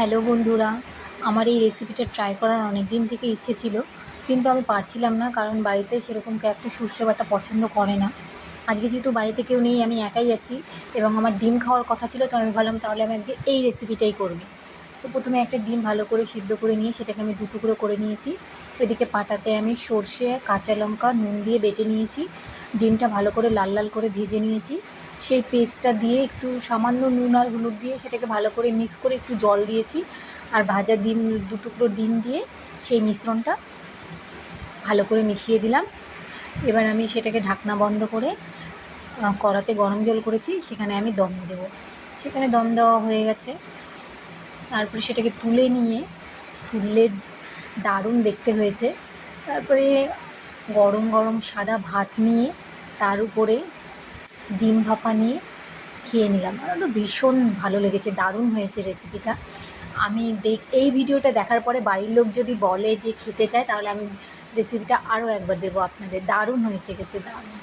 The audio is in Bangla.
হ্যালো বন্ধুরা, আমার এই রেসিপিটা ট্রাই করার অনেক দিন থেকে ইচ্ছে ছিল, কিন্তু আমি পারছিলাম না কারণ বাড়িতে সেরকম কেউ একটা সর্ষে বাটা পছন্দ করে না। আজকে যেহেতু বাড়িতে কেউ নেই, আমি একাই আছি এবং আমার ডিম খাওয়ার কথা ছিল, তো আমি ভাবলাম তাহলে আমি আজকে এই রেসিপিটাই করব। তো প্রথমে একটা ডিম ভালো করে সিদ্ধ করে নিয়ে সেটাকে আমি 2 টুকরো করে নিয়েছি। এদিকে পাটাতে আমি সর্ষে, কাঁচা লঙ্কা, নুন দিয়ে বেটে নিয়েছি। ডিমটা ভালো করে লাল লাল করে ভেজে নিয়েছি। সেই পেস্টটা দিয়ে একটু সামান্য নুন আর হলুদ দিয়ে সেটাকে ভালো করে মিক্স করে একটু জল দিয়েছি। আর ভাজা ডিম 2 টুকরো ডিম দিয়ে সেই মিশ্রণটা ভালো করে মিশিয়ে দিলাম। এবার আমি সেটাকে ঢাকনা বন্ধ করে কড়াতে গরম জল করেছি, সেখানে আমি দম দেবো। সেখানে দম দেওয়া হয়ে গেছে। তারপরে সেটাকে তুলে নিয়ে ফুললে দারুণ দেখতে হয়েছে। তারপরে গরম গরম সাদা ভাত নিয়ে তার উপরে ডিম ভাপা নিয়ে খেয়ে নিলাম। আমার তো ভীষণ ভালো লেগেছে, দারুণ হয়েছে রেসিপিটা। আমি এই ভিডিওটা দেখার পরে বাড়ির লোক যদি বলে যে খেতে চায়, তাহলে আমি রেসিপিটা আরও একবার দেবো আপনাদের। দারুণ হয়েছে খেতে, দারুণ।